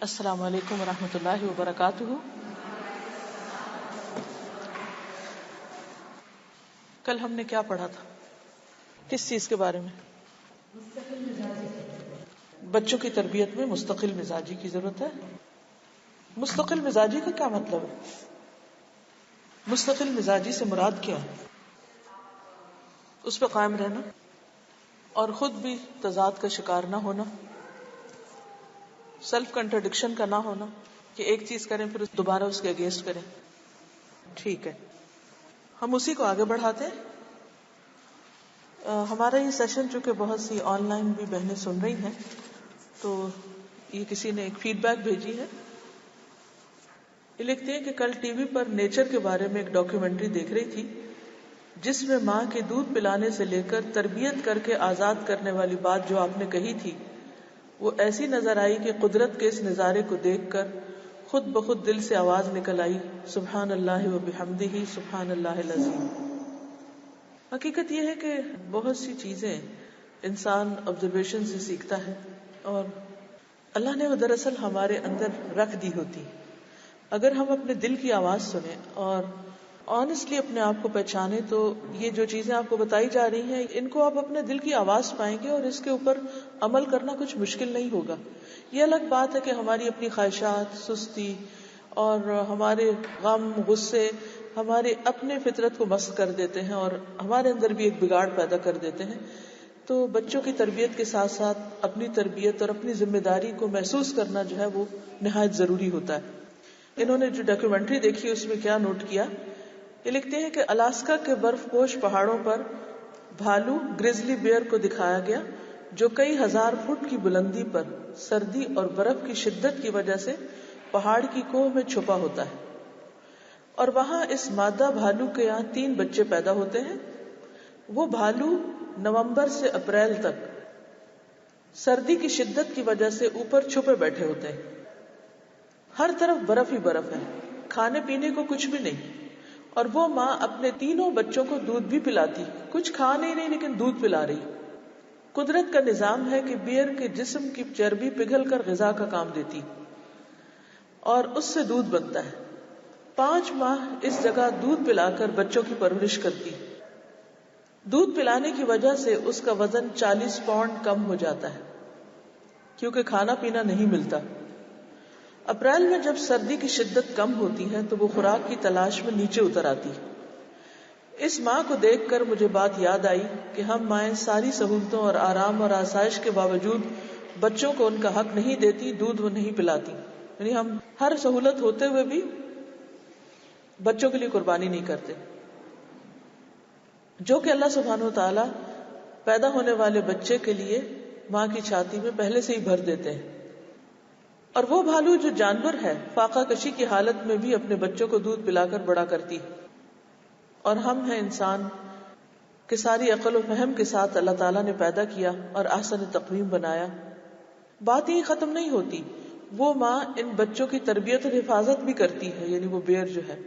السلام علیکم ورحمۃ اللہ وبرکاتہ۔ کل ہم نے کیا پڑھا تھا؟ کس چیز کے بارے میں؟ بچوں کی تربیت میں مستقل مزاجی کی ضرورت ہے۔ مستقل مزاجی کا کیا مطلب ہے؟ مستقل مزاجی سے مراد کیا ہے؟ اس پہ قائم رہنا اور خود بھی تضاد کا شکار نہ ہونا، سیلف کنٹرڈکشن کا نہ ہونا کہ ایک چیز کریں پھر دوبارہ اس کے اگینسٹ کریں۔ ٹھیک ہے، ہم اسی کو آگے بڑھاتے ہیں۔ ہمارا یہ سیشن چونکہ بہت سی آن لائن بھی بہنیں سن رہی ہیں، تو یہ کسی نے ایک فیڈ بیک بھیجی ہے۔ یہ لکھتے ہیں کہ کل ٹی وی پر نیچر کے بارے میں ایک ڈاکیومنٹری دیکھ رہی تھی، جس میں ماں کے دودھ پلانے سے لے کر تربیت کر کے آزاد کرنے والی بات جو آپ نے کہی تھی، وہ ایسی نظر آئی کہ قدرت کے اس نظارے کو دیکھ کر خود بخود دل سے آواز نکل آئی، سبحان اللہ و بحمدہ سبحان اللہ العظیم۔ حقیقت یہ ہے کہ بہت سی چیزیں انسان آبزرویشن سے سیکھتا ہے، اور اللہ نے وہ دراصل ہمارے اندر رکھ دی ہوتی۔ اگر ہم اپنے دل کی آواز سنیں اور آنےسٹلی اپنے آپ کو پہچانے، تو یہ جو چیزیں آپ کو بتائی جا رہی ہیں، ان کو آپ اپنے دل کی آواز پائیں گے اور اس کے اوپر عمل کرنا کچھ مشکل نہیں ہوگا۔ یہ الگ بات ہے کہ ہماری اپنی خواہشات، سستی اور ہمارے غم، غصے ہمارے اپنے فطرت کو مسخ کر دیتے ہیں اور ہمارے اندر بھی ایک بگاڑ پیدا کر دیتے ہیں۔ تو بچوں کی تربیت کے ساتھ ساتھ اپنی تربیت اور اپنی ذمہ داری کو محسوس کرنا جو ہے وہ نہایت ضروری ہوتا ہے۔ انہوں نے جو ڈاکیومنٹری دیکھی اس میں کیا نوٹ کیا، یہ لکھتے ہیں کہ الاسکا کے برف پوش پہاڑوں پر بھالو گریزلی بیئر کو دکھایا گیا، جو کئی ہزار فٹ کی بلندی پر سردی اور برف کی شدت کی وجہ سے پہاڑ کی کوہ میں چھپا ہوتا ہے، اور وہاں اس مادہ بھالو کے یہاں 3 بچے پیدا ہوتے ہیں۔ وہ بھالو نومبر سے اپریل تک سردی کی شدت کی وجہ سے اوپر چھپے بیٹھے ہوتے ہیں، ہر طرف برف ہی برف ہے، کھانے پینے کو کچھ بھی نہیں، اور وہ ماں اپنے 3 بچوں کو دودھ بھی پلاتی، کچھ کھا نہیں لیکن دودھ پلا رہی۔ قدرت کا نظام ہے کہ بیئر کے جسم کی چربی پگھل کر غذا کا کام دیتی اور اس سے دودھ بنتا ہے۔ 5 ماہ اس جگہ دودھ پلا کر بچوں کی پرورش کرتی۔ دودھ پلانے کی وجہ سے اس کا وزن 40 پاؤنڈ کم ہو جاتا ہے، کیونکہ کھانا پینا نہیں ملتا۔ اپریل میں جب سردی کی شدت کم ہوتی ہے تو وہ خوراک کی تلاش میں نیچے اتر آتی۔ اس ماں کو دیکھ کر مجھے بات یاد آئی کہ ہم مائیں ساری سہولتوں اور آرام اور آسائش کے باوجود بچوں کو ان کا حق نہیں دیتی، دودھ وہ نہیں پلاتی، یعنی ہم ہر سہولت ہوتے ہوئے بھی بچوں کے لیے قربانی نہیں کرتے، جو کہ اللہ سبحانہ وتعالی پیدا ہونے والے بچے کے لیے ماں کی چھاتی میں پہلے سے ہی بھر دیتے ہیں۔ اور وہ بھالو جو جانور ہے، فاقہ کشی کی حالت میں بھی اپنے بچوں کو دودھ پلا کر بڑا کرتی، اور ہم ہیں انسان کہ ساری عقل و فہم کے ساتھ اللہ تعالیٰ نے پیدا کیا اور احسن تقویم بنایا۔ بات ہی ختم نہیں ہوتی، وہ ماں ان بچوں کی تربیت اور حفاظت بھی کرتی ہے، یعنی وہ بیئر جو ہے،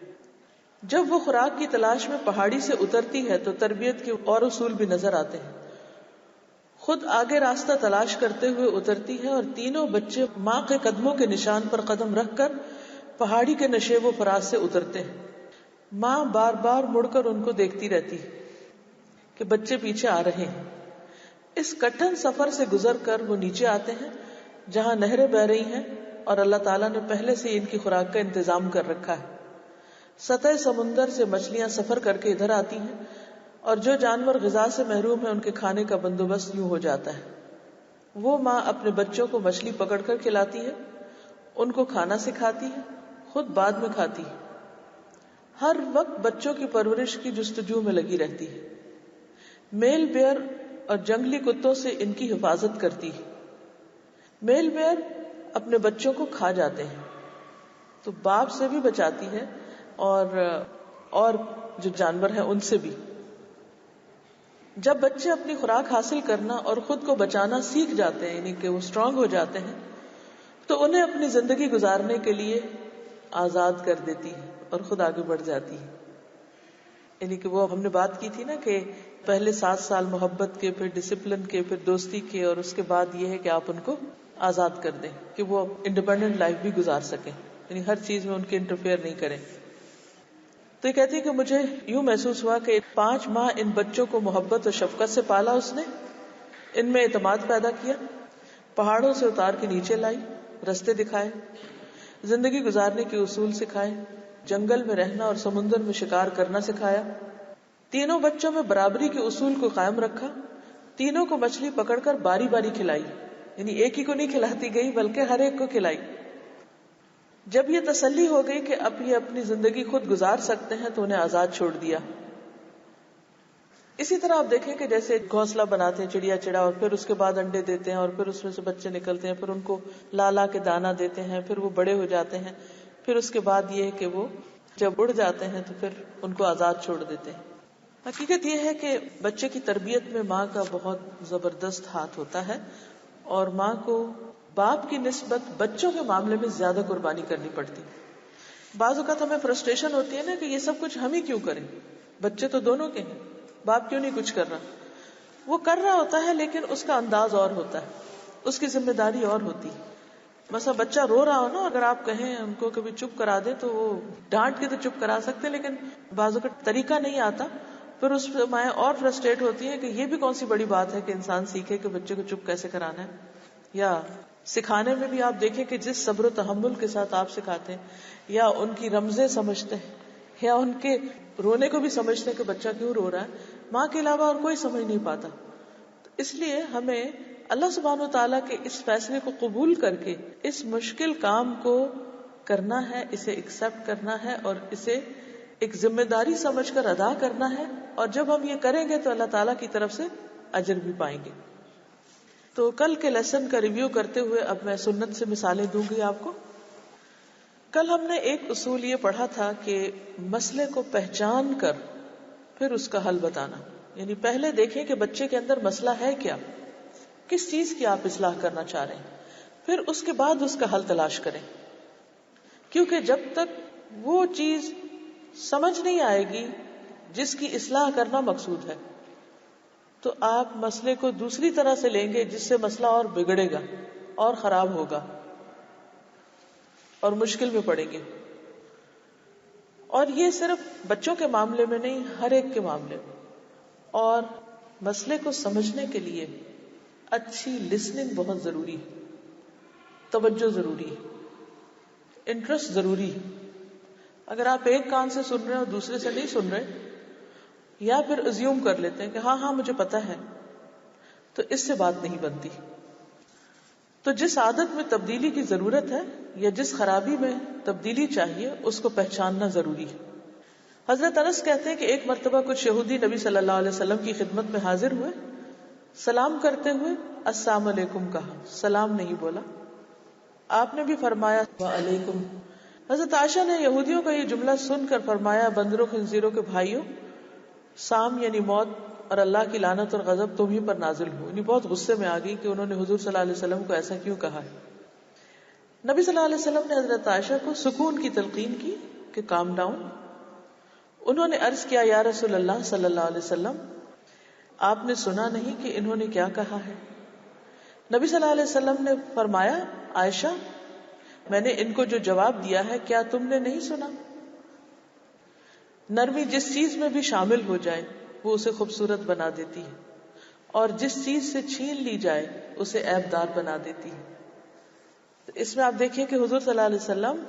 جب وہ خوراک کی تلاش میں پہاڑی سے اترتی ہے تو تربیت کے اور اصول بھی نظر آتے ہیں۔ خود آگے راستہ تلاش کرتے ہوئے اترتی ہے، اور 3 بچے ماں کے قدموں کے نشان پر قدم رکھ کر پہاڑی کے نشیب و فراز سے اترتے ہیں۔ ماں بار بار مڑ کر ان کو دیکھتی رہتی کہ بچے پیچھے آ رہے ہیں۔ اس کٹھن سفر سے گزر کر وہ نیچے آتے ہیں جہاں نہریں بہ رہی ہیں، اور اللہ تعالیٰ نے پہلے سے ان کی خوراک کا انتظام کر رکھا ہے۔ سطح سمندر سے مچھلیاں سفر کر کے ادھر آتی ہیں، اور جو جانور غذا سے محروم ہیں ان کے کھانے کا بندوبست یوں ہو جاتا ہے۔ وہ ماں اپنے بچوں کو مچھلی پکڑ کر کھلاتی ہے، ان کو کھانا سکھاتی ہے، خود بعد میں کھاتی ہے، ہر وقت بچوں کی پرورش کی جستجو میں لگی رہتی ہے۔ میل بیئر اور جنگلی کتوں سے ان کی حفاظت کرتی ہے۔ میل بیئر اپنے بچوں کو کھا جاتے ہیں تو باپ سے بھی بچاتی ہے، اور جو جانور ہیں ان سے بھی۔ جب بچے اپنی خوراک حاصل کرنا اور خود کو بچانا سیکھ جاتے ہیں، یعنی کہ وہ اسٹرانگ ہو جاتے ہیں، تو انہیں اپنی زندگی گزارنے کے لیے آزاد کر دیتی ہے اور خود آگے بڑھ جاتی ہے۔ یعنی کہ وہ ہم نے بات کی تھی نا کہ پہلے 7 سال محبت کے، پھر ڈسپلن کے، پھر دوستی کے، اور اس کے بعد یہ ہے کہ آپ ان کو آزاد کر دیں کہ وہ انڈیپینڈنٹ لائف بھی گزار سکیں، یعنی ہر چیز میں ان کے انٹرفیئر نہیں کریں. تو یہ کہتی ہے کہ مجھے یوں محسوس ہوا کہ 5 ماہ ان بچوں کو محبت اور شفقت سے پالا اس نے، ان میں اعتماد پیدا کیا، پہاڑوں سے اتار کے نیچے لائی، رستے دکھائے، زندگی گزارنے کے اصول سکھائے، جنگل میں رہنا اور سمندر میں شکار کرنا سکھایا. تینوں بچوں میں برابری کے اصول کو قائم رکھا، تینوں کو مچھلی پکڑ کر باری باری کھلائی، یعنی ایک ہی کو نہیں کھلاتی گئی بلکہ ہر ایک کو کھلائی. جب یہ تسلی ہو گئی کہ اب یہ اپنی زندگی خود گزار سکتے ہیں تو انہیں آزاد چھوڑ دیا. اسی طرح آپ دیکھیں کہ جیسے گھونسلہ بناتے ہیں چڑیا چڑا، اور پھر اس کے بعد انڈے دیتے ہیں، اور پھر اس میں سے بچے نکلتے ہیں، پھر ان کو لا لا کے دانا دیتے ہیں، پھر وہ بڑے ہو جاتے ہیں، پھر اس کے بعد یہ ہے کہ وہ جب اڑ جاتے ہیں تو پھر ان کو آزاد چھوڑ دیتے ہیں. حقیقت یہ ہے کہ بچے کی تربیت میں ماں کا بہت زبردست ہاتھ ہوتا ہے، اور ماں کو باپ کی نسبت بچوں کے معاملے میں زیادہ قربانی کرنی پڑتی. بعض اوقات ہمیں فرسٹریشن ہوتی ہے نا کہ یہ سب کچھ ہم ہی کیوں کریں، بچے تو دونوں کے ہیں، باپ کیوں نہیں کچھ کر رہا. وہ کر رہا ہوتا ہے لیکن اس کا انداز اور ہوتا ہے، اس کی ذمہ داری اور ہوتی. مثلا بچہ رو رہا ہو نا، اگر آپ کہیں ان کو کبھی چپ کرا دے تو وہ ڈانٹ کے تو چپ کرا سکتے، لیکن بعضوں کا طریقہ نہیں آتا، پھر اس پہ مائیں اور فرسٹریٹ ہوتی ہیں کہ یہ بھی کون سی بڑی بات ہے کہ انسان سیکھے کہ بچے کو چپ کیسے کرانا ہے. یا سکھانے میں بھی آپ دیکھیں کہ جس صبر و تحمل کے ساتھ آپ سکھاتے ہیں، یا ان کی رمزیں سمجھتے ہیں، یا ان کے رونے کو بھی سمجھتے ہیں کہ بچہ کیوں رو رہا ہے، ماں کے علاوہ اور کوئی سمجھ نہیں پاتا. اس لیے ہمیں اللہ سبحانہ وتعالیٰ کے اس فیصلے کو قبول کر کے اس مشکل کام کو کرنا ہے، اسے ایکسپٹ کرنا ہے، اور اسے ایک ذمہ داری سمجھ کر ادا کرنا ہے. اور جب ہم یہ کریں گے تو اللہ تعالیٰ کی طرف سے اجر بھی پائیں گے. تو کل کے لیسن کا ریویو کرتے ہوئے اب میں سنت سے مثالیں دوں گی آپ کو. کل ہم نے ایک اصول یہ پڑھا تھا کہ مسئلے کو پہچان کر پھر اس کا حل بتانا، یعنی پہلے دیکھیں کہ بچے کے اندر مسئلہ ہے کیا، کس چیز کی آپ اصلاح کرنا چاہ رہے ہیں، پھر اس کے بعد اس کا حل تلاش کریں. کیونکہ جب تک وہ چیز سمجھ نہیں آئے گی جس کی اصلاح کرنا مقصود ہے، تو آپ مسئلے کو دوسری طرح سے لیں گے جس سے مسئلہ اور بگڑے گا اور خراب ہوگا اور مشکل میں پڑیں گے. اور یہ صرف بچوں کے معاملے میں نہیں، ہر ایک کے معاملے میں. اور مسئلے کو سمجھنے کے لیے اچھی لسننگ بہت ضروری ہے، توجہ ضروری ہے، انٹرسٹ ضروری ہے. اگر آپ ایک کان سے سن رہے ہیں اور دوسرے سے نہیں سن رہے، یا پھر ازیوم کر لیتے ہیں کہ ہاں ہاں مجھے پتا ہے، تو اس سے بات نہیں بنتی. تو جس عادت میں تبدیلی کی ضرورت ہے یا جس خرابی میں تبدیلی چاہیے، اس کو پہچاننا ضروری ہے. حضرت انس کہتے ہیں کہ ایک مرتبہ کچھ یہودی نبی صلی اللہ علیہ وسلم کی خدمت میں حاضر ہوئے. سلام کرتے ہوئے السلام علیکم کہا، سلام نہیں بولا. آپ نے بھی فرمایا وعلیکم. حضرت عائشہ نے یہودیوں کا یہ جملہ سن کر فرمایا، بندروں خنزیروں کے بھائیوں، سام یعنی موت اور اللہ کی لعنت اور غضب تمہیں پر نازل ہو. یعنی بہت غصے میں آ گئی کہ انہوں نے حضور صلی اللہ علیہ وسلم کو ایسا کیوں کہا ہے. نبی صلی اللہ علیہ وسلم نے حضرت عائشہ کو سکون کی تلقین کی کہ کام ڈاؤن. انہوں نے عرض کیا، یا رسول اللہ صلی اللہ علیہ وسلم، آپ نے سنا نہیں کہ انہوں نے کیا کہا ہے؟ نبی صلی اللہ علیہ وسلم نے فرمایا، عائشہ، میں نے ان کو جو جواب دیا ہے کیا تم نے نہیں سنا؟ نرمی جس چیز میں بھی شامل ہو جائے وہ اسے خوبصورت بنا دیتی ہے، اور جس چیز سے چھین لی جائے اسے عیب دار بنا دیتی ہے. تو اس میں آپ دیکھیے کہ حضور صلی اللہ علیہ وسلم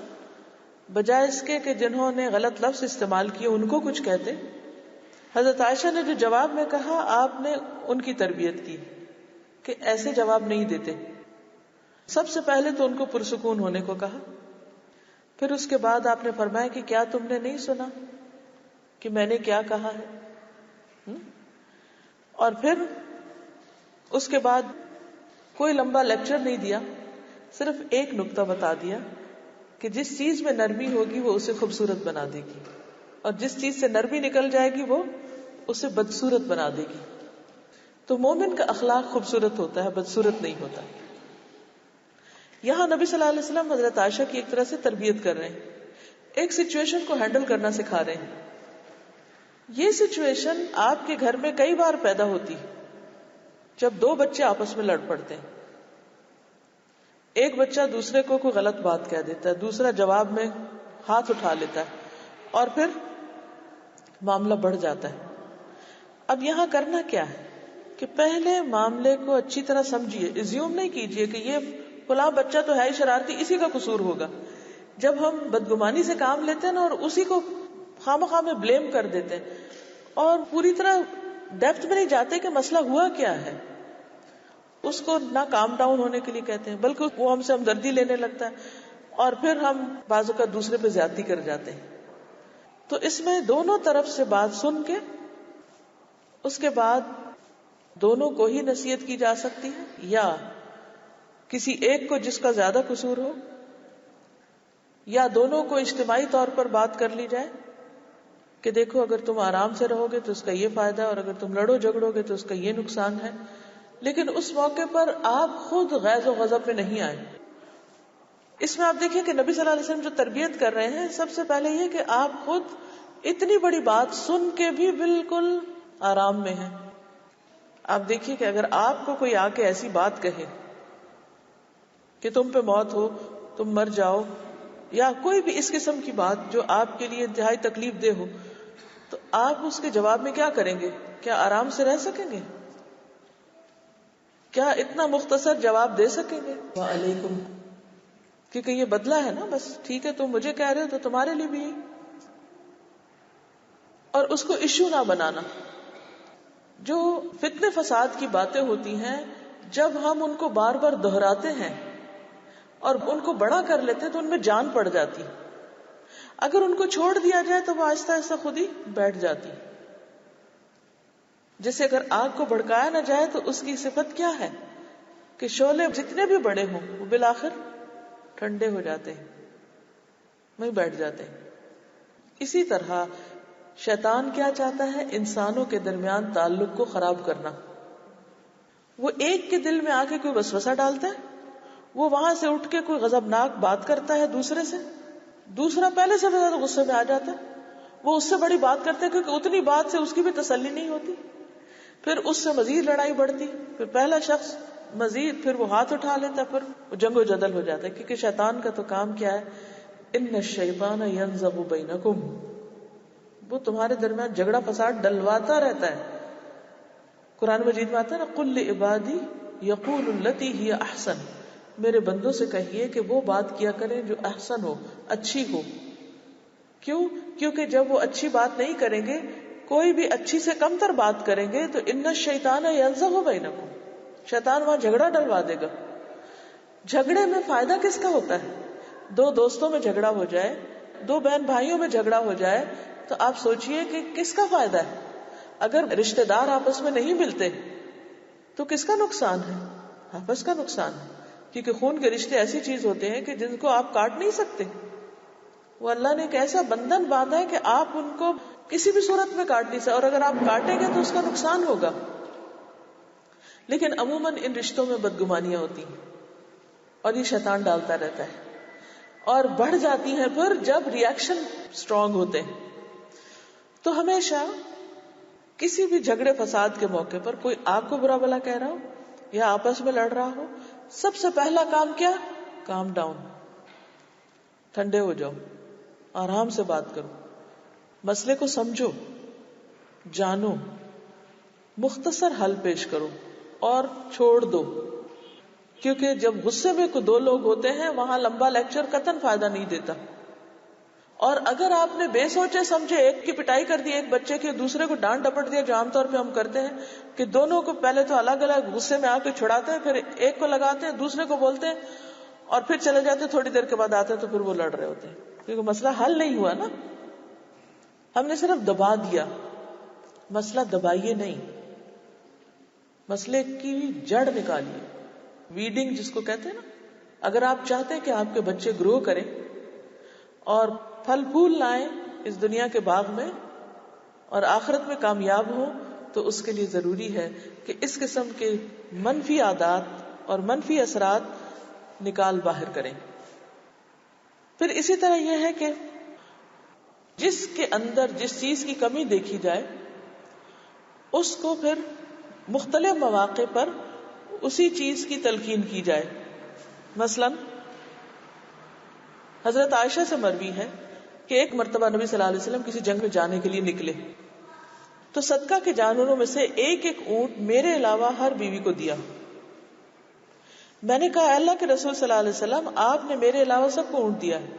بجائے اس کے کہ جنہوں نے غلط لفظ استعمال کیے ان کو کچھ کہتے، حضرت عائشہ نے جو جواب میں کہا آپ نے ان کی تربیت کی کہ ایسے جواب نہیں دیتے. سب سے پہلے تو ان کو پرسکون ہونے کو کہا، پھر اس کے بعد آپ نے فرمایا کہ کیا تم نے نہیں سنا کہ میں نے کیا کہا ہے؟ اور پھر اس کے بعد کوئی لمبا لیکچر نہیں دیا، صرف ایک نقطہ بتا دیا کہ جس چیز میں نرمی ہوگی وہ اسے خوبصورت بنا دے گی، اور جس چیز سے نرمی نکل جائے گی وہ اسے بدصورت بنا دے گی. تو مومن کا اخلاق خوبصورت ہوتا ہے، بدصورت نہیں ہوتا. یہاں نبی صلی اللہ علیہ وسلم حضرت عائشہ کی ایک طرح سے تربیت کر رہے ہیں، ایک سچویشن کو ہینڈل کرنا سکھا رہے ہیں. یہ سچویشن آپ کے گھر میں کئی بار پیدا ہوتی ہے جب دو بچے آپس میں لڑ پڑتے ہیں. ایک بچہ دوسرے کو کوئی غلط بات کہہ دیتا ہے، دوسرا جواب میں ہاتھ اٹھا لیتا ہے اور پھر معاملہ بڑھ جاتا ہے. اب یہاں کرنا کیا ہے کہ پہلے معاملے کو اچھی طرح سمجھیے. ایزیوم نہیں کیجئے کہ یہ فلاں بچہ تو ہے ہی شرارتی، اسی کا قصور ہوگا. جب ہم بدگمانی سے کام لیتے ہیں نا اور اسی کو خواہ میں بلیم کر دیتے ہیں اور پوری طرح ڈیپتھ میں نہیں جاتے کہ مسئلہ ہوا کیا ہے، اس کو نہ کام ڈاؤن ہونے کے لیے کہتے ہیں بلکہ وہ ہم سے ہمدردی لینے لگتا ہے اور پھر ہم بعض اوقات دوسرے پہ زیادتی کر جاتے ہیں. تو اس میں دونوں طرف سے بات سن کے اس کے بعد دونوں کو ہی نصیحت کی جا سکتی ہے یا کسی ایک کو جس کا زیادہ قصور ہو، یا دونوں کو اجتماعی طور پر بات کر لی جائے کہ دیکھو اگر تم آرام سے رہو گے تو اس کا یہ فائدہ ہے اور اگر تم لڑو جھگڑو گے تو اس کا یہ نقصان ہے. لیکن اس موقع پر آپ خود غیظ و غضب میں نہیں آئے. اس میں آپ دیکھیں کہ نبی صلی اللہ علیہ وسلم جو تربیت کر رہے ہیں، سب سے پہلے یہ کہ آپ خود اتنی بڑی بات سن کے بھی بالکل آرام میں ہیں. آپ دیکھیے کہ اگر آپ کو کوئی آ کے ایسی بات کہے کہ تم پہ موت ہو، تم مر جاؤ، یا کوئی بھی اس قسم کی بات جو آپ کے لیے انتہائی تکلیف دہ ہو، تو آپ اس کے جواب میں کیا کریں گے؟ کیا آرام سے رہ سکیں گے؟ کیا اتنا مختصر جواب دے سکیں گے؟ وعلیکم، کیونکہ یہ بدلہ ہے نا، بس ٹھیک ہے تم مجھے کہہ رہے ہو تو تمہارے لیے بھی. اور اس کو ایشو نہ بنانا. جو فتنے فساد کی باتیں ہوتی ہیں، جب ہم ان کو بار بار دہراتے ہیں اور ان کو بڑا کر لیتے ہیں تو ان میں جان پڑ جاتی. اگر ان کو چھوڑ دیا جائے تو وہ آہستہ آہستہ خود ہی بیٹھ جاتی. جیسے اگر آگ کو بھڑکایا نہ جائے تو اس کی صفت کیا ہے کہ شعلے جتنے بھی بڑے ہوں وہ بالآخر ٹھنڈے ہو جاتے ہیں، وہیں بیٹھ جاتے ہیں. اسی طرح شیطان کیا چاہتا ہے؟ انسانوں کے درمیان تعلق کو خراب کرنا. وہ ایک کے دل میں آ کے کوئی وسوسہ ڈالتا ہے، وہ وہاں سے اٹھ کے کوئی غضبناک بات کرتا ہے دوسرے سے، دوسرا پہلے سے زیادہ غصے میں آ جاتا ہے، وہ اس سے بڑی بات کرتے ہیں کیونکہ اتنی بات سے اس کی بھی تسلی نہیں ہوتی، پھر اس سے مزید لڑائی بڑھتی، پھر پہلا شخص مزید، پھر وہ ہاتھ اٹھا لیتا ہے، پھر وہ جنگ و جدل ہو جاتا ہے. کیونکہ شیطان کا تو کام کیا ہے؟ ان الشیطان ینزغ بینکم، وہ تمہارے درمیان جھگڑا فساد ڈلواتا رہتا ہے. قرآن مجید میں آتا ہے نا، قل لعبادی یقولوا التی ہی احسن، میرے بندوں سے کہیے کہ وہ بات کیا کریں جو احسن ہو، اچھی ہو. کیوں؟ کیونکہ جب وہ اچھی بات نہیں کریں گے، کوئی بھی اچھی سے کم تر بات کریں گے تو ان الشیطان ینزغ بینکم، شیطان وہاں جھگڑا ڈلوا دے گا. جھگڑے میں فائدہ کس کا ہوتا ہے؟ دو دوستوں میں جھگڑا ہو جائے، دو بہن بھائیوں میں جھگڑا ہو جائے تو آپ سوچئے کہ کس کا فائدہ ہے؟ اگر رشتہ دار آپس میں نہیں ملتے تو کس کا نقصان ہے؟ آپس کا نقصان ہے. کیونکہ خون کے رشتے ایسی چیز ہوتے ہیں کہ جن کو آپ کاٹ نہیں سکتے. وہ اللہ نے ایک ایسا بندھن باندھا ہے کہ آپ ان کو کسی بھی صورت میں کاٹ نہیں سکتے، اور اگر آپ کاٹیں گے تو اس کا نقصان ہوگا. لیکن عموماً ان رشتوں میں بدگمانیاں ہوتی ہیں اور یہ شیطان ڈالتا رہتا ہے اور بڑھ جاتی ہیں پھر جب ریئیکشن سٹرونگ ہوتے ہیں. تو ہمیشہ کسی بھی جھگڑے فساد کے موقع پر کوئی آپ کو برا بلا کہہ رہا ہو یا آپس میں لڑ رہا ہو، سب سے پہلا کام کیا؟ کام ڈاؤن، ٹھنڈے ہو جاؤ، آرام سے بات کرو، مسئلے کو سمجھو، جانو، مختصر حل پیش کرو اور چھوڑ دو. کیونکہ جب غصے میں دو لوگ ہوتے ہیں وہاں لمبا لیکچر قطعاً فائدہ نہیں دیتا. اور اگر آپ نے بے سوچے سمجھے ایک کی پٹائی کر دی ایک بچے کی، دوسرے کو ڈانٹ ڈپٹ دیا، جو عام طور پہ ہم کرتے ہیں کہ دونوں کو پہلے تو الگ الگ غصے میں آ کے چھڑاتے ہیں، پھر ایک کو لگاتے ہیں، دوسرے کو بولتے ہیں اور پھر چلے جاتے ہیں، تھوڑی دیر کے بعد آتے ہیں تو پھر وہ لڑ رہے ہوتے ہیں. کیونکہ مسئلہ حل نہیں ہوا نا، ہم نے صرف دبا دیا. مسئلہ دبائیے نہیں، مسئلے کی جڑ نکالیے، ویڈنگ جس کو کہتے ہیں نا. اگر آپ چاہتے ہیں کہ آپ کے بچے گرو کریں اور پھل پھول لائیں اس دنیا کے باغ میں اور آخرت میں کامیاب ہو، تو اس کے لیے ضروری ہے کہ اس قسم کے منفی عادات اور منفی اثرات نکال باہر کریں. پھر اسی طرح یہ ہے کہ جس کے اندر جس چیز کی کمی دیکھی جائے اس کو پھر مختلف مواقع پر اسی چیز کی تلقین کی جائے. مثلاً حضرت عائشہ سے مروی ہے کہ ایک مرتبہ نبی صلی اللہ علیہ وسلم کسی جنگ میں جانے کے لیے نکلے تو صدقہ کے جانوروں میں سے ایک ایک اونٹ میرے علاوہ ہر بیوی کو دیا. میں نے کہا اللہ کے رسول صلی اللہ علیہ وسلم آپ نے میرے علاوہ سب کو اونٹ دیا ہے.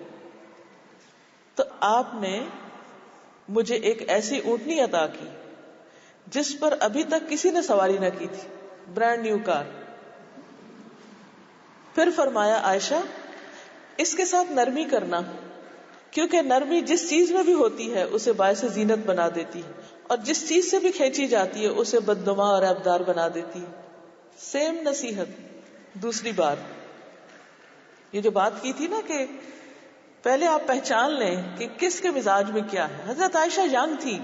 تو آپ نے مجھے ایک ایسی اونٹنی عطا کی جس پر ابھی تک کسی نے سواری نہ کی تھی، برانڈ نیو کار. پھر فرمایا عائشہ اس کے ساتھ نرمی کرنا، کیونکہ نرمی جس چیز میں بھی ہوتی ہے اسے باعث زینت بنا دیتی ہے، اور جس چیز سے بھی کھینچی جاتی ہے اسے بدنما اور عیبدار بنا دیتی ہے. سیم نصیحت دوسری بار. یہ جو بات کی تھی نا کہ پہلے آپ پہچان لیں کہ کس کے مزاج میں کیا ہے. حضرت عائشہ ینگ تھی،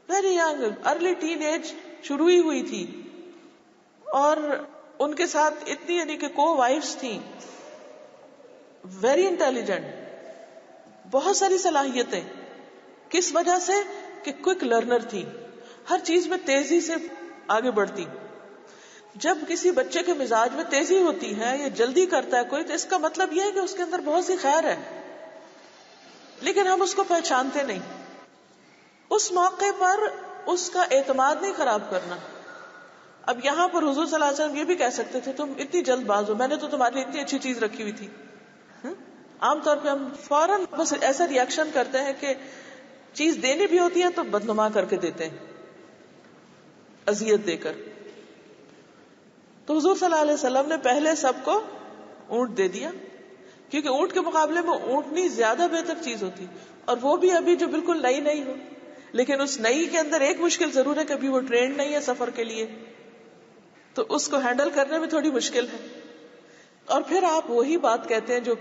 very young, early teen age شروع ہی ہوئی تھی، اور ان کے ساتھ اتنی یعنی کہ کو وائفز تھیں، ویری انٹیلیجنٹ، بہت ساری صلاحیتیں. کس وجہ سے؟ کہ کوئک لرنر تھی، ہر چیز میں تیزی سے آگے بڑھتی. جب کسی بچے کے مزاج میں تیزی ہوتی ہے یا جلدی کرتا ہے کوئی، تو اس کا مطلب یہ ہے کہ اس کے اندر بہت سی خیر ہے، لیکن ہم اس کو پہچانتے نہیں. اس موقع پر اس کا اعتماد نہیں خراب کرنا. اب یہاں پر حضور صلی اللہ علیہ وسلم یہ بھی کہہ سکتے تھے تم اتنی جلد باز ہو، میں نے تو تمہارے لیے اتنی اچھی چیز رکھی ہوئی تھی. عام طور پہ ہم فوراً بس ایسا ریئیکشن کرتے ہیں کہ چیز دینی بھی ہوتی ہے تو بدنما کر کے دیتے ہیں، اذیت دے کر. تو حضور صلی اللہ علیہ وسلم نے پہلے سب کو اونٹ دے دیا، کیونکہ اونٹ کے مقابلے میں اونٹنی زیادہ بہتر چیز ہوتی، اور وہ بھی ابھی جو بالکل نئی نئی ہو. لیکن اس نئی کے اندر ایک مشکل ضرور ہے کہ ابھی وہ ٹرینڈ نہیں ہے سفر کے لیے، تو اس کو ہینڈل کرنے میں تھوڑی مشکل ہے. اور پھر آپ وہی بات کہتے ہیں جو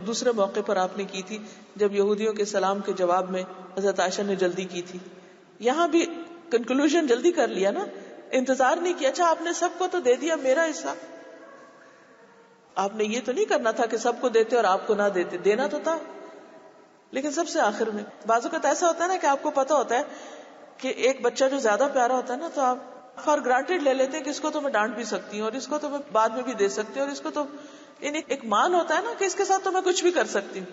دوسرے موقع پر آپ نے کی تھی جب یہودیوں کے سلام کے جواب میں حضرت عائشہ نے جلدی کی تھی. یہاں بھی کنکلوژن جلدی کر لیا نا، انتظار نہیں کیا. اچھا آپ نے سب کو تو دے دیا، میرا حصہ. آپ نے یہ تو نہیں کرنا تھا کہ سب کو دیتے اور آپ کو نہ دیتے، دینا تو تھا لیکن سب سے آخر میں. بعض اوقات ایسا ہوتا ہے نا کہ آپ کو پتا ہوتا ہے کہ ایک بچہ جو زیادہ پیارا ہوتا ہے نا، تو آپ فار گرانٹیڈ لے لیتے ہیں کہ اس کو تو میں ڈانٹ بھی سکتی ہوں اور اس کو تو میں بعد میں بھی دے سکتی ہوں، اور اس کو تو یعنی ایک مان ہوتا ہے نا کہ اس کے ساتھ تو میں کچھ بھی کر سکتی ہوں.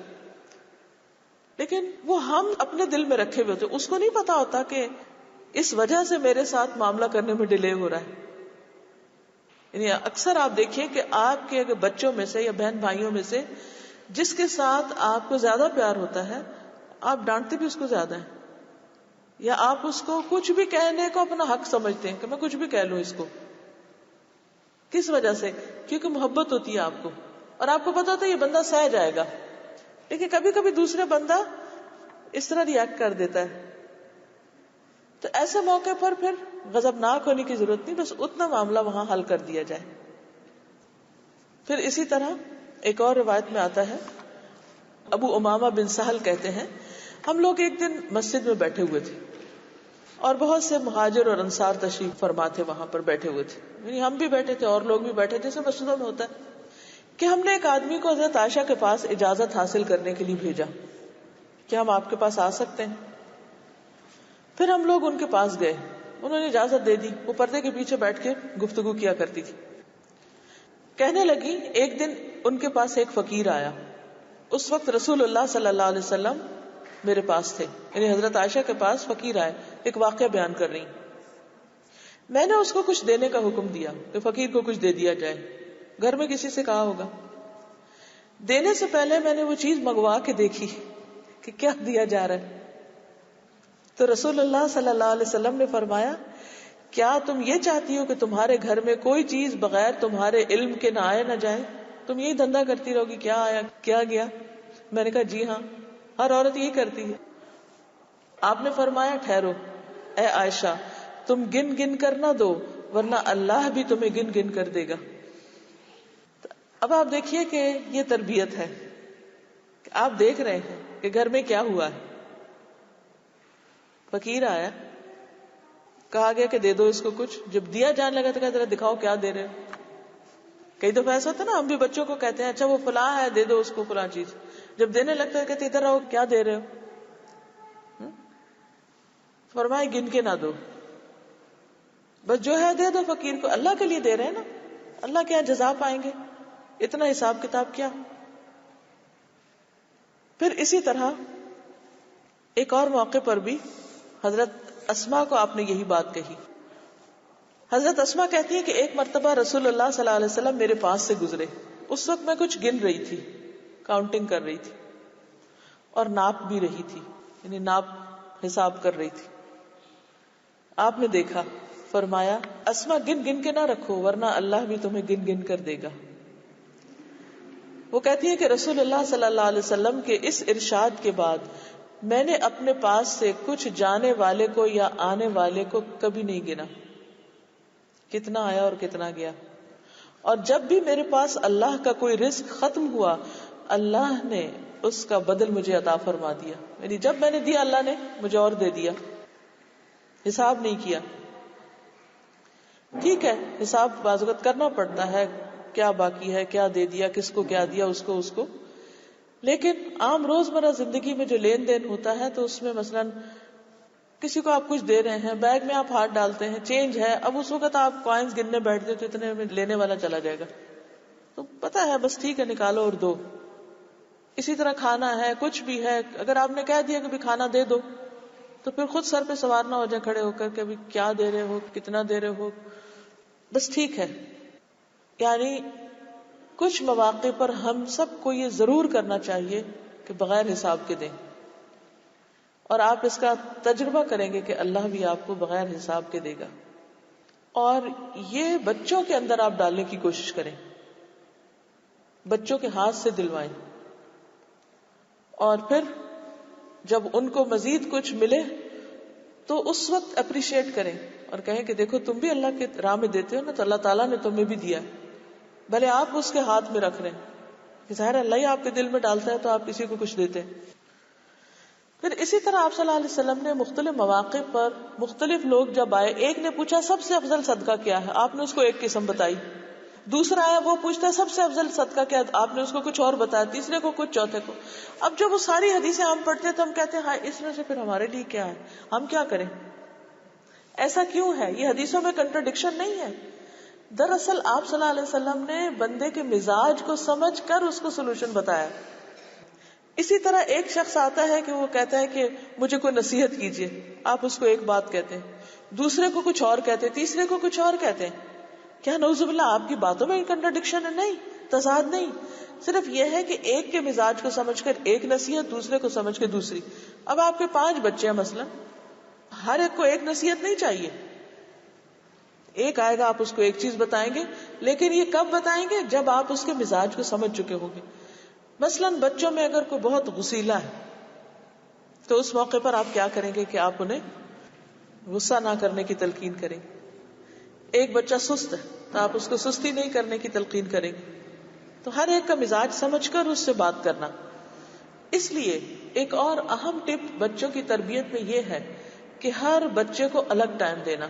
لیکن وہ ہم اپنے دل میں رکھے ہوئے ہوتے، اس کو نہیں پتا ہوتا کہ اس وجہ سے میرے ساتھ معاملہ کرنے میں ڈیلے ہو رہا ہے. یعنی اکثر آپ دیکھیں کہ آپ کے بچوں میں سے یا بہن بھائیوں میں سے جس کے ساتھ آپ کو زیادہ پیار ہوتا ہے، آپ ڈانٹتے بھی اس کو زیادہ ہیں، یا آپ اس کو کچھ بھی کہنے کو اپنا حق سمجھتے ہیں کہ میں کچھ بھی کہہ لوں اس کو. کس وجہ سے؟ کیونکہ محبت ہوتی ہے آپ کو، اور آپ کو پتا ہوتا ہے یہ بندہ سہ جائے گا. لیکن کبھی کبھی دوسرے بندہ اس طرح ریئیکٹ کر دیتا ہے، تو ایسے موقع پر پھر غضبناک ہونے کی ضرورت نہیں، بس اتنا معاملہ وہاں حل کر دیا جائے. پھر اسی طرح ایک اور روایت میں آتا ہے، ابو امامہ بن سہل کہتے ہیں ہم لوگ ایک دن مسجد میں بیٹھے ہوئے تھے اور بہت سے مہاجر اور انصار تشریف فرما تھے، وہاں پر بیٹھے ہوئے تھے، یعنی ہم بھی بیٹھے تھے اور لوگ بھی بیٹھے تھے، جیسے مسجدوں میں ہوتا ہے. کہ ہم نے ایک آدمی کو حضرت عائشہ کے پاس اجازت حاصل کرنے کے لیے بھیجا کہ ہم آپ کے پاس آ سکتے ہیں. پھر ہم لوگ ان کے پاس گئے، انہوں نے اجازت دے دی. وہ پردے کے پیچھے بیٹھ کے گفتگو کیا کرتی تھی. کہنے لگی ایک دن ان کے پاس ایک فقیر آیا. اس وقت رسول اللہ صلی اللہ علیہ وسلم میرے پاس تھے، یعنی حضرت عائشہ کے پاس فقیر آئے. ایک واقعہ بیان کر رہی. میں نے اس کو کچھ دینے کا حکم دیا کہ فقیر کو کچھ دے دیا جائے. گھر میں کسی سے کہا ہوگا. دینے سے پہلے میں نے وہ چیز منگوا کے دیکھی کہ کیا دیا جا رہا ہے. تو رسول اللہ صلی اللہ علیہ وسلم نے فرمایا کیا تم یہ چاہتی ہو کہ تمہارے گھر میں کوئی چیز بغیر تمہارے علم کے نہ آئے نہ جائے؟ تم یہی دھندا کرتی رہو گی کیا آیا کیا گیا؟ میں نے کہا جی ہاں، ہر عورت یہی کرتی ہے. آپ نے فرمایا ٹھہرو اے عائشہ، تم گن گن کر نہ دو ورنہ اللہ بھی تمہیں گن گن کر دے گا. اب آپ دیکھیے کہ یہ تربیت ہے کہ آپ دیکھ رہے ہیں کہ گھر میں کیا ہوا ہے. فقیر آیا، کہا گیا کہ دے دو اس کو کچھ. جب دیا جانے لگا تو کہا ذرا دکھاؤ کیا دے رہے ہو. کئی دفعہ ایسا ہوتا ہے نا، ہم بھی بچوں کو کہتے ہیں اچھا وہ فلاں ہے دے دو اس کو فلاں چیز. جب دینے لگتا ہے کہتے ادھر آؤ کیا دے رہے ہو. فرمائے گن کے نہ دو، بس جو ہے دے دو فقیر کو. اللہ کے لیے دے رہے ہیں نا، اللہ کے یہاں جزا پائیں گے. اتنا حساب کتاب کیا؟ پھر اسی طرح ایک اور موقع پر بھی حضرت اسماء کو آپ نے یہی بات کہی. حضرت اسماء کہتی ہے کہ ایک مرتبہ رسول اللہ صلی اللہ علیہ وسلم میرے پاس سے گزرے. اس وقت میں کچھ گن رہی تھی، کاؤنٹنگ کر رہی تھی اور ناپ بھی رہی تھی، یعنی ناپ حساب کر رہی تھی. آپ نے دیکھا، فرمایا اسماء گن گن کے نہ رکھو ورنہ اللہ بھی تمہیں گن گن کر دے گا. وہ کہتی ہے کہ رسول اللہ صلی اللہ علیہ وسلم کے اس ارشاد کے بعد میں نے اپنے پاس سے کچھ جانے والے کو یا آنے والے کو کبھی نہیں گنا، کتنا آیا اور کتنا گیا. اور جب بھی میرے پاس اللہ کا کوئی رزق ختم ہوا اللہ نے اس کا بدل مجھے عطا فرما دیا. یعنی جب میں نے دیا اللہ نے مجھے اور دے دیا، حساب نہیں کیا. ٹھیک ہے حساب بعض وقت کرنا پڑتا ہے، کیا باقی ہے، کیا دے دیا، کس کو کیا دیا، اس کو. لیکن عام روزمرہ زندگی میں جو لین دین ہوتا ہے تو اس میں مثلاً کسی کو آپ کچھ دے رہے ہیں، بیگ میں آپ ہاتھ ڈالتے ہیں، چینج ہے، اب اس وقت آپ کوائنز گننے بیٹھتے تو اتنے میں لینے والا چلا جائے گا، تو پتا ہے بس ٹھیک ہے نکالو اور دو. اسی طرح کھانا ہے، کچھ بھی ہے، اگر آپ نے کہہ دیا کہ بھی کھانا دے دو تو پھر خود سر پہ سوار نہ ہو جائے کھڑے ہو کر کے بھی کیا دے رہے ہو، کتنا دے رہے ہو، بس ٹھیک ہے. یعنی کچھ مواقع پر ہم سب کو یہ ضرور کرنا چاہیے کہ بغیر حساب کے دیں، اور آپ اس کا تجربہ کریں گے کہ اللہ بھی آپ کو بغیر حساب کے دے گا. اور یہ بچوں کے اندر آپ ڈالنے کی کوشش کریں، بچوں کے ہاتھ سے دلوائیں، اور پھر جب ان کو مزید کچھ ملے تو اس وقت اپریشیٹ کریں اور کہیں کہ دیکھو تم بھی اللہ کے راہ میں دیتے ہو نا، تو اللہ تعالیٰ نے تمہیں بھی دیا، بھلے آپ اس کے ہاتھ میں رکھ رہے ہیں، ظاہر اللہ ہی آپ کے دل میں ڈالتا ہے تو آپ کسی کو کچھ دیتے ہیں. پھر اسی طرح آپ صلی اللہ علیہ وسلم نے مختلف مواقع پر مختلف لوگ جب آئے، ایک نے پوچھا سب سے افضل صدقہ کیا ہے، آپ نے اس کو ایک قسم بتائی. دوسرا آیا وہ پوچھتا ہے سب سے افضل صدقہ کیا، آپ نے اس کو کچھ اور بتایا، تیسرے کو کچھ، چوتھے کو. اب جب وہ ساری حدیثیں ہم پڑھتے ہیں تو ہم کہتے ہیں ہاں اس میں سے پھر ہمارے لیے کیا ہے، ہم کیا کریں، ایسا کیوں ہے؟ یہ حدیثوں میں کنٹرڈکشن نہیں ہے. دراصل آپ صلی اللہ علیہ وسلم نے بندے کے مزاج کو سمجھ کر اس کو سولوشن بتایا. اسی طرح ایک شخص آتا ہے کہ وہ کہتا ہے کہ مجھے کوئی نصیحت کیجیے، آپ اس کو ایک بات کہتے ہیں، دوسرے کو کچھ اور کہتے ہیں، تیسرے کو کچھ اور کہتے ہیں. کیا نعوذ باللہ آپ کی باتوں میں کنٹرڈکشن ہے؟ نہیں، تضاد نہیں، صرف یہ ہے کہ ایک کے مزاج کو سمجھ کر ایک نصیحت، دوسرے کو سمجھ کے دوسری. اب آپ کے 5 بچے ہیں مثلا، ہر ایک کو ایک نصیحت نہیں چاہیے. ایک آئے گا آپ اس کو ایک چیز بتائیں گے، لیکن یہ کب بتائیں گے؟ جب آپ اس کے مزاج کو سمجھ چکے ہوں گے. مثلا بچوں میں اگر کوئی بہت غصیلا ہے تو اس موقع پر آپ کیا کریں گے کہ آپ انہیں غصہ نہ کرنے کی تلقین کریں گے. ایک بچہ سست ہے تو آپ اس کو سستی نہیں کرنے کی تلقین کریں گے. تو ہر ایک کا مزاج سمجھ کر اس سے بات کرنا. اس لیے ایک اور اہم ٹپ بچوں کی تربیت میں یہ ہے کہ ہر بچے کو الگ ٹائم دینا،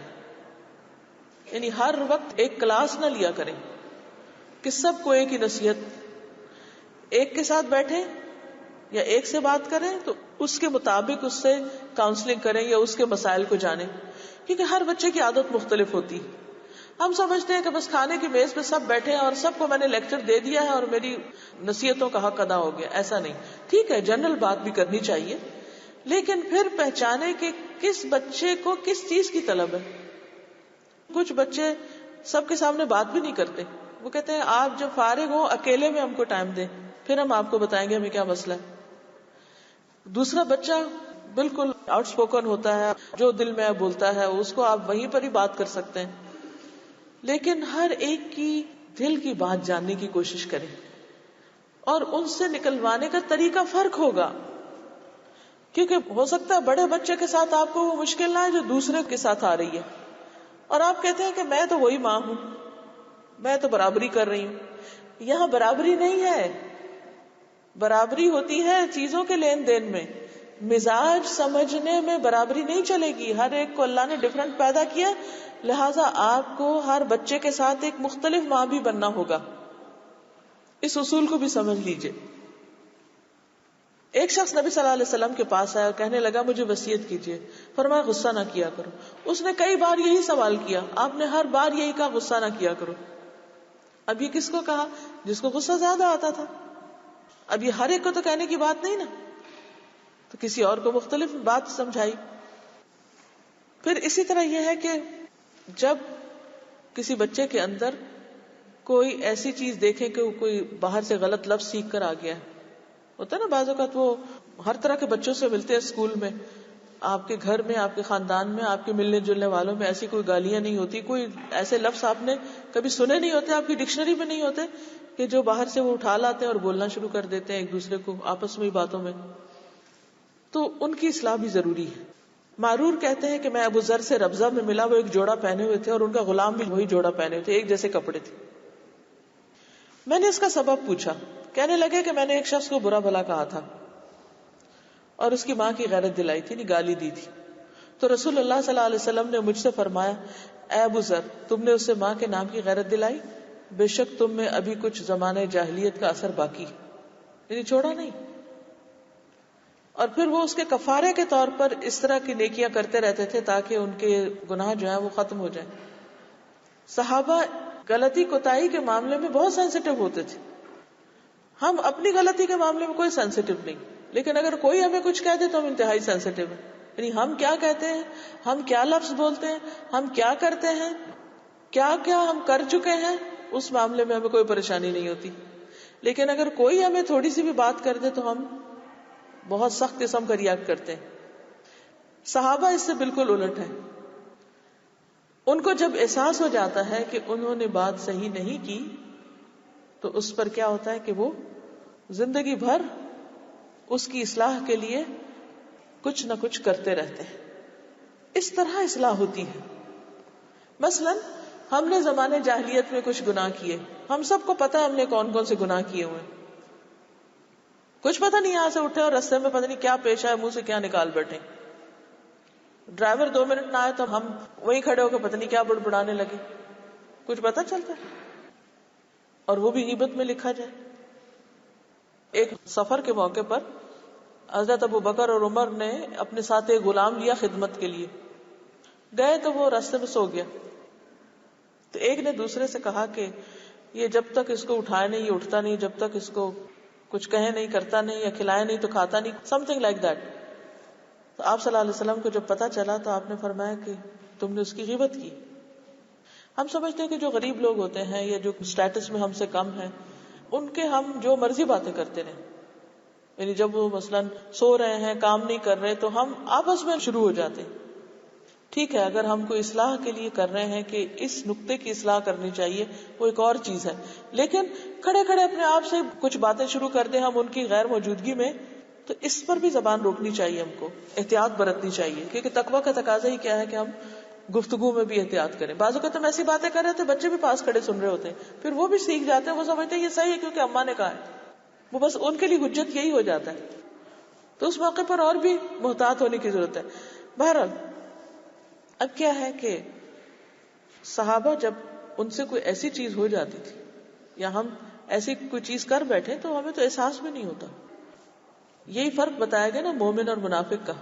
یعنی ہر وقت ایک کلاس نہ لیا کریں کہ سب کو ایک ہی نصیحت، ایک کے ساتھ بیٹھیں یا ایک سے بات کریں تو اس کے مطابق اس سے کاؤنسلنگ کریں یا اس کے مسائل کو جانیں، کیونکہ ہر بچے کی عادت مختلف ہوتی. ہم سمجھتے ہیں کہ بس کھانے کی میز پہ سب بیٹھے ہیں اور سب کو میں نے لیکچر دے دیا ہے اور میری نصیحتوں کا حق ادا ہو گیا. ایسا نہیں. ٹھیک ہے جنرل بات بھی کرنی چاہیے، لیکن پھر پہچانے کہ کس بچے کو کس چیز کی طلب ہے. کچھ بچے سب کے سامنے بات بھی نہیں کرتے، وہ کہتے ہیں آپ جب فارغ ہو اکیلے میں ہم کو ٹائم دیں، پھر ہم آپ کو بتائیں گے ہمیں کیا مسئلہ ہے. دوسرا بچہ بالکل آؤٹ اسپوکن ہوتا ہے، جو دل میں بولتا ہے اس کو آپ وہیں پر ہی بات کر سکتے ہیں. لیکن ہر ایک کی دل کی بات جاننے کی کوشش کریں اور ان سے نکلوانے کا طریقہ فرق ہوگا، کیونکہ ہو سکتا ہے بڑے بچے کے ساتھ آپ کو وہ مشکل نہ ہے جو دوسرے کے ساتھ آ رہی ہے، اور آپ کہتے ہیں کہ میں تو وہی ماں ہوں، میں تو برابری کر رہی ہوں. یہاں برابری نہیں ہے، برابری ہوتی ہے چیزوں کے لین دین میں، مزاج سمجھنے میں برابری نہیں چلے گی. ہر ایک کو اللہ نے ڈفرنٹ پیدا کیا، لہٰذا آپ کو ہر بچے کے ساتھ ایک مختلف ماں بھی بننا ہوگا. اس اصول کو بھی سمجھ لیجئے. ایک شخص نبی صلی اللہ علیہ وسلم کے پاس آیا اور کہنے لگا مجھے وصیت کیجیے. فرمایا غصہ نہ کیا کرو. اس نے کئی بار یہی سوال کیا، آپ نے ہر بار یہی کہا غصہ نہ کیا کرو. اب یہ کس کو کہا؟ جس کو غصہ زیادہ آتا تھا. اب یہ ہر ایک کو تو کہنے کی بات نہیں نا، تو کسی اور کو مختلف بات سمجھائی. پھر اسی طرح یہ ہے کہ جب کسی بچے کے اندر کوئی ایسی چیز دیکھیں کہ وہ کوئی باہر سے غلط لفظ سیکھ کر آ گیا ہے، ہوتا ہے نا بعض اوقات وہ ہر طرح کے بچوں سے ملتے ہیں اسکول میں، آپ کے گھر میں، آپ کے خاندان میں، آپ کے ملنے جلنے والوں میں ایسی کوئی گالیاں نہیں ہوتی، کوئی ایسے لفظ آپ نے کبھی سنے نہیں ہوتے، آپ کی ڈکشنری میں نہیں ہوتے، کہ جو باہر سے وہ اٹھا لاتے ہیں اور بولنا شروع کر دیتے ہیں ایک دوسرے کو آپس میں باتوں میں. تو ان کی اصلاح بھی ضروری ہے. معرور کہتے ہیں کہ میں ابو ذر سے ربضہ میں ملا، وہ ایک جوڑا پہنے ہوئے تھے اور ان کا غلام بھی وہی جوڑا پہنے ہوئے تھے، ایک جیسے کپڑے تھے. میں نے اس کا سبب پوچھا. کہنے لگے کہ میں نے ایک شخص کو برا بھلا کہا تھا اور اس کی ماں کی غیرت دلائی تھی، گالی دی تھی. تو رسول اللہ صلی اللہ علیہ وسلم نے مجھ سے فرمایا، اے ابو ذر، تم نے اسے ماں کے نام کی غیرت دلائی؟ بے شک تم میں ابھی کچھ زمانہ جاہلیت کا اثر باقی، یعنی چھوڑا نہیں. اور پھر وہ اس کے کفارے کے طور پر اس طرح کی نیکیاں کرتے رہتے تھے تاکہ ان کے گناہ جو ہیں وہ ختم ہو جائیں. صحابہ غلطی کوتاہی کے معاملے میں بہت سینسیٹیو ہوتے تھے. ہم اپنی غلطی کے معاملے میں کوئی سینسیٹیو نہیں، لیکن اگر کوئی ہمیں کچھ کہہ دے تو ہم انتہائی سینسیٹیو ہیں. یعنی ہم کیا کہتے ہیں، ہم کیا لفظ بولتے ہیں، ہم کیا کرتے ہیں، کیا کیا ہم کر چکے ہیں، اس معاملے میں ہمیں کوئی پریشانی نہیں ہوتی. لیکن اگر کوئی ہمیں تھوڑی سی بھی بات کر دے تو ہم بہت سخت قسم کا ریاکٹ کرتے ہیں. صحابہ اس سے بالکل الٹ ہیں. ان کو جب احساس ہو جاتا ہے کہ انہوں نے بات صحیح نہیں کی تو اس پر کیا ہوتا ہے کہ وہ زندگی بھر اس کی اصلاح کے لیے کچھ نہ کچھ کرتے رہتے ہیں. اس طرح اصلاح ہوتی ہے. مثلا ہم نے زمانے جاہلیت میں کچھ گناہ کیے، ہم سب کو پتا ہے ہم نے کون کون سے گناہ کیے ہوئے. کچھ پتہ نہیں، یہاں سے اٹھے اور رستے میں پتہ نہیں کیا پیش آئے، منہ سے کیا نکال بیٹھے. ڈرائیور 2 منٹ نہ آئے تو ہم وہیں کھڑے ہو کے پتہ نہیں کیا بڑبڑانے لگے. کچھ پتہ چلتا ہے؟ اور وہ بھی غیبت میں لکھا جائے. ایک سفر کے موقع پر حضرت ابو بکر اور عمر نے اپنے ساتھ ایک غلام لیا خدمت کے لیے. گئے تو وہ راستے میں سو گیا. تو ایک نے دوسرے سے کہا کہ یہ جب تک اس کو اٹھائے نہیں، یہ اٹھتا نہیں، جب تک اس کو کچھ کہے نہیں، کرتا نہیں، یا کھلائے نہیں تو کھاتا نہیں، سم تھنگ لائک دیٹ. تو آپ صلی اللہ علیہ وسلم کو جب پتا چلا تو آپ نے فرمایا کہ تم نے اس کی غیبت کی. ہم سمجھتے ہیں کہ جو غریب لوگ ہوتے ہیں یا جو سٹیٹس میں ہم سے کم ہیں ان کے ہم جو مرضی باتیں کرتے رہیں. یعنی جب وہ مثلاً سو رہے ہیں، کام نہیں کر رہے، تو ہم آپس میں شروع ہو جاتے ہیں. ٹھیک ہے، اگر ہم کوئی اصلاح کے لیے کر رہے ہیں کہ اس نقطے کی اصلاح کرنی چاہیے، وہ ایک اور چیز ہے. لیکن کھڑے کھڑے اپنے آپ سے کچھ باتیں شروع کر دیں ہم ان کی غیر موجودگی میں، تو اس پر بھی زبان روکنی چاہیے، ہم کو احتیاط برتنی چاہیے. کیونکہ تقویٰ کا تقاضا ہی کیا ہے کہ ہم گفتگو میں بھی احتیاط کریں. بعض اوقات ہم ایسی باتیں کر رہے ہوتے ہیں، بچے بھی پاس کھڑے سن رہے ہوتے ہیں، پھر وہ بھی سیکھ جاتے ہیں، وہ سمجھتے ہیں یہ صحیح ہے کیونکہ اماں نے کہا ہے. وہ بس ان کے لیے حجت یہی ہو جاتا ہے. تو اس موقع پر اور بھی محتاط ہونے کی ضرورت ہے. بہرحال اب کیا ہے کہ صحابہ جب ان سے کوئی ایسی چیز ہو جاتی تھی یا ہم ایسی کوئی چیز کر بیٹھے تو ہمیں تو احساس بھی نہیں ہوتا. یہی فرق بتایا گیا نا مومن اور منافق کا،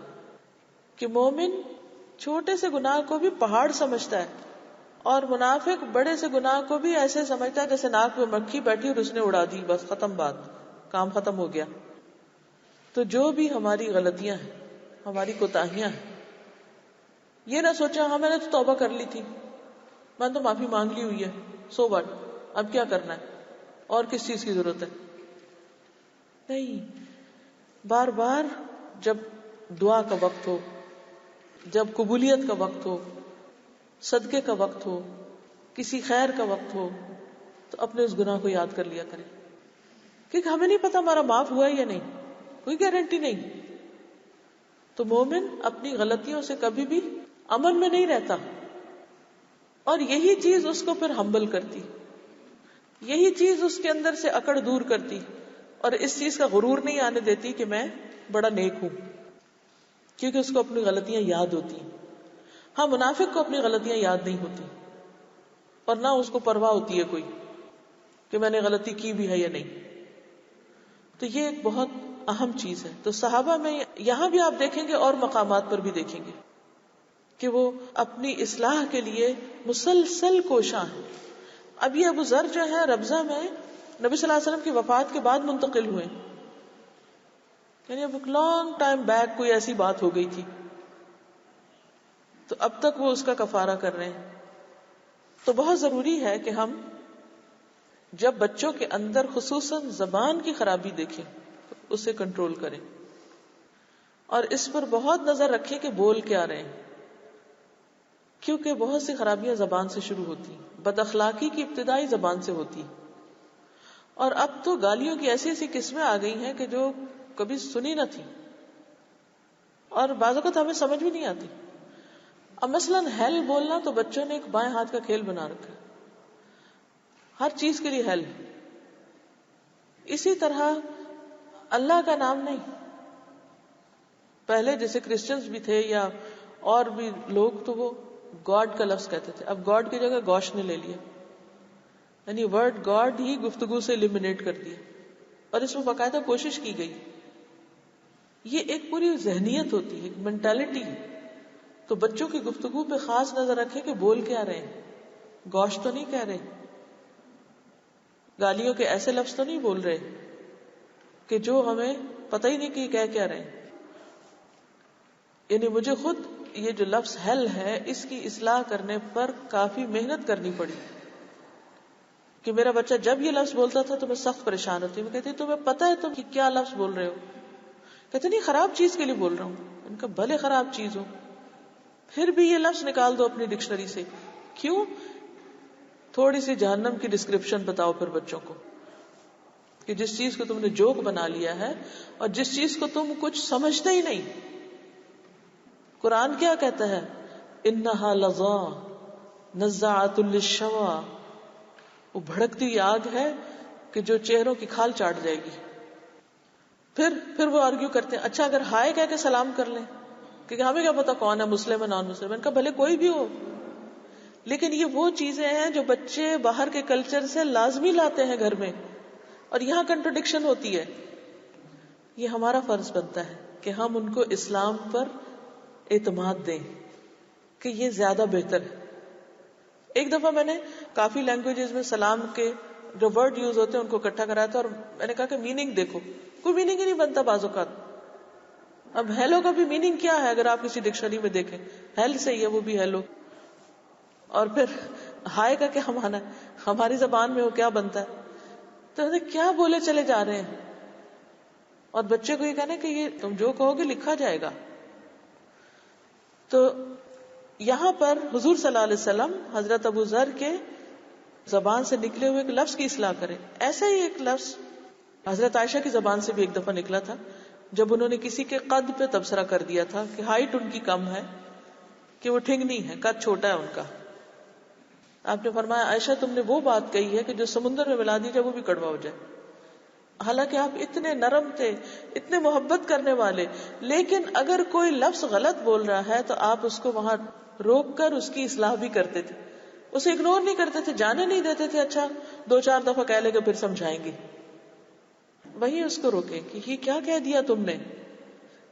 کہ مومن چھوٹے سے گناہ کو بھی پہاڑ سمجھتا ہے اور منافق بڑے سے گناہ کو بھی ایسے سمجھتا ہے جیسے ناک میں مکھی بیٹھی اور اس نے اڑا دی، بس ختم بات، کام ختم ہو گیا. تو جو بھی ہماری غلطیاں ہیں، ہماری کوتاہیاں ہیں، یہ نہ سوچا ہاں میں نے تو توبہ کر لی تھی، میں نے تو معافی مانگ لی ہوئی ہے، سو واٹ، اب کیا کرنا ہے، اور کس چیز کی ضرورت ہے. نہیں، بار بار جب دعا کا وقت ہو، جب قبولیت کا وقت ہو، صدقے کا وقت ہو، کسی خیر کا وقت ہو، تو اپنے اس گناہ کو یاد کر لیا کریں. کیونکہ ہمیں نہیں پتا ہمارا معاف ہوا ہے یا نہیں، کوئی گارنٹی نہیں. تو مومن اپنی غلطیوں سے کبھی بھی امن میں نہیں رہتا، اور یہی چیز اس کو پھر ہمبل کرتی، یہی چیز اس کے اندر سے اکڑ دور کرتی، اور اس چیز کا غرور نہیں آنے دیتی کہ میں بڑا نیک ہوں، کیونکہ اس کو اپنی غلطیاں یاد ہوتی ہیں. ہاں، منافق کو اپنی غلطیاں یاد نہیں ہوتی اور نہ اس کو پرواہ ہوتی ہے کوئی کہ میں نے غلطی کی بھی ہے یا نہیں. تو یہ ایک بہت اہم چیز ہے. تو صحابہ میں یہاں بھی آپ دیکھیں گے اور مقامات پر بھی دیکھیں گے کہ وہ اپنی اصلاح کے لیے مسلسل کوشاں ہیں. اب یہ ابو ذر جو ہے ربضہ میں نبی صلی اللہ علیہ وسلم کی وفات کے بعد منتقل ہوئے، یعنی اب لانگ ٹائم بیک کوئی ایسی بات ہو گئی تھی، تو اب تک وہ اس کا کفارہ کر رہے ہیں. تو بہت ضروری ہے کہ ہم جب بچوں کے اندر خصوصاً زبان کی خرابی دیکھیں تو اسے کنٹرول کریں، اور اس پر بہت نظر رکھیں کہ بول کیا رہے ہیں، کیونکہ بہت سی خرابیاں زبان سے شروع ہوتی ہیں. بد اخلاقی کی ابتدائی زبان سے ہوتی ہے، اور اب تو گالیوں کی ایسی ایسی قسمیں آ گئی ہیں کہ جو کبھی سنی نہ تھی، اور بعض اوقات ہمیں سمجھ بھی نہیں آتی. اب مثلاً ہیل بولنا تو بچوں نے ایک بائیں ہاتھ کا کھیل بنا رکھا ہے، ہر چیز کے لیے ہیل. اسی طرح اللہ کا نام نہیں، پہلے جیسے کرسچنز بھی تھے یا اور بھی لوگ تو وہ گاڈ کا لفظ کہتے تھے، اب گاڈ کی جگہ گوش نے لے لیا، یعنی ورڈ گاڈ ہی گفتگو سے ایلیمنیٹ کر دیا، اور اس میں باقاعدہ کوشش کی گئی. یہ ایک پوری ذہنیت ہوتی ہے، ایک مینٹالٹی ہے. تو بچوں کی گفتگو پہ خاص نظر رکھیں کہ بول کیا رہے ہیں، گوش تو نہیں کہہ رہے، گالیوں کے ایسے لفظ تو نہیں بول رہے کہ جو ہمیں پتہ ہی نہیں کہ کہہ کیا رہے ہیں. یعنی مجھے خود یہ جو لفظ ہیل ہے اس کی اصلاح کرنے پر کافی محنت کرنی پڑی، کہ میرا بچہ جب یہ لفظ بولتا تھا تو میں سخت پریشان ہوتی. میں کہتی تمہیں پتہ ہے تم کیا لفظ بول رہے ہو؟ کہتے نہیں خراب چیز کے لیے بول رہا ہوں. ان کا بھلے خراب چیز ہو پھر بھی یہ لفظ نکال دو اپنی ڈکشنری سے. کیوں؟ تھوڑی سی جہنم کی ڈسکرپشن بتاؤ پھر بچوں کو، کہ جس چیز کو تم نے جوک بنا لیا ہے اور جس چیز کو تم کچھ سمجھتے ہی نہیں. قرآن کیا کہتا ہے؟ انہا لظا نزاعۃ للشوا، وہ بھڑکتی آگ ہے کہ جو چہروں کی کھال چاٹ جائے گی. پھر وہ آرگیو کرتے ہیں اچھا اگر ہائے کہہ کے سلام کر لیں، کیونکہ ہمیں کیا پتا کون ہے مسلم ہے نان مسلم. ان کا بھلے کوئی بھی ہو، لیکن یہ وہ چیزیں ہیں جو بچے باہر کے کلچر سے لازمی لاتے ہیں گھر میں، اور یہاں کنٹرڈکشن ہوتی ہے. یہ ہمارا فرض بنتا ہے کہ ہم ان کو اسلام پر اعتماد دیں کہ یہ زیادہ بہتر ہے. ایک دفعہ میں نے کافی لینگویجز میں سلام کے جو ورڈ یوز ہوتے ہیں ان کو اکٹھا کرایا تھا، اور میں نے کہا کہ میننگ دیکھو، کوئی میننگ ہی نہیں بنتا بعض اوقات. اب ہیلو کا بھی میننگ کیا ہے اگر آپ کسی ڈکشنری میں دیکھیں، ہیل سے ہی ہے وہ بھی ہیلو. اور پھر ہائے کا کیا مانا ہے ہماری زبان میں، وہ کیا بنتا ہے؟ تو کیا بولے چلے جا رہے ہیں. اور بچے کو یہ کہنا کہ یہ تم جو کہو گے لکھا جائے گا. تو یہاں پر حضور صلی اللہ علیہ وسلم حضرت ابو ذر کے زبان سے نکلے ہوئے ایک لفظ کی اصلاح کریں. ایسا ہی ایک لفظ حضرت عائشہ کی زبان سے بھی ایک دفعہ نکلا تھا، جب انہوں نے کسی کے قد پہ تبصرہ کر دیا تھا کہ ہائٹ ان کی کم ہے، کہ وہ ٹھنگنی ہے، قد چھوٹا ہے ان کا. آپ نے فرمایا عائشہ تم نے وہ بات کہی ہے کہ جو سمندر میں ملا دی جائے وہ بھی کڑوا ہو جائے. حالانکہ آپ اتنے نرم تھے، اتنے محبت کرنے والے، لیکن اگر کوئی لفظ غلط بول رہا ہے تو آپ اس کو وہاں روک کر اس کی اصلاح بھی کرتے تھے، اسے اگنور نہیں کرتے تھے، جانے نہیں دیتے تھے. اچھا 2-4 دفعہ کہہ لے گا پھر سمجھائیں گے. وہی اس کو روکیں کہ یہ کیا کہہ دیا تم نے.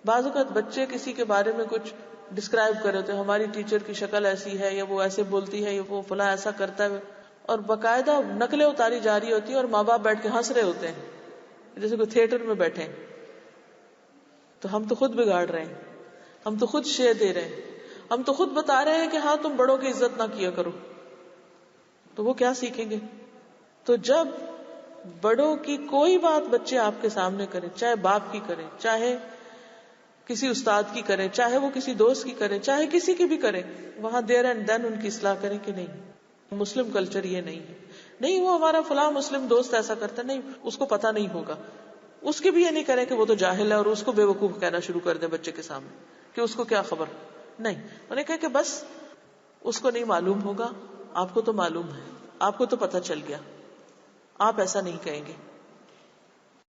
بعض اوقات بچے کسی کے بارے میں کچھ ڈسکرائب کر رہے ہوتے ہیں، ہماری ٹیچر کی شکل ایسی ہے، یا وہ ایسے بولتی ہے، یا وہ فلاں ایسا کرتا ہے، اور باقاعدہ نقلیں اتاری جا رہی ہوتی ہیں، اور ماں باپ بیٹھ کے ہنس رہے ہوتے ہیں جیسے کوئی تھیٹر میں بیٹھے. تو ہم تو خود بگاڑ رہے ہیں، ہم تو خود شے دے رہے ہیں، ہم تو خود بتا رہے ہیں کہ ہاں تم بڑوں کی عزت نہ کیا کرو. تو وہ کیا سیکھیں گے؟ تو جب بڑوں کی کوئی بات بچے آپ کے سامنے کریں، چاہے باپ کی کریں، چاہے کسی استاد کی کریں، چاہے وہ کسی دوست کی کریں، چاہے کسی کی بھی کریں، وہاں دیر اینڈ دین ان کی اصلاح کریں کہ نہیں مسلم کلچر یہ نہیں ہے، نہیں وہ ہمارا فلاں مسلم دوست ایسا کرتا ہے، نہیں اس کو پتا نہیں ہوگا. اس کے بھی یہ نہیں کریں کہ وہ تو جاہل ہے اور اس کو بے وقوف کہنا شروع کر دیں بچے کے سامنے کہ اس کو کیا خبر. نہیں، انہوں نے کہا کہ بس اس کو نہیں معلوم ہوگا، آپ کو تو معلوم ہے، آپ کو تو پتا چل گیا، آپ ایسا نہیں کہیں گے.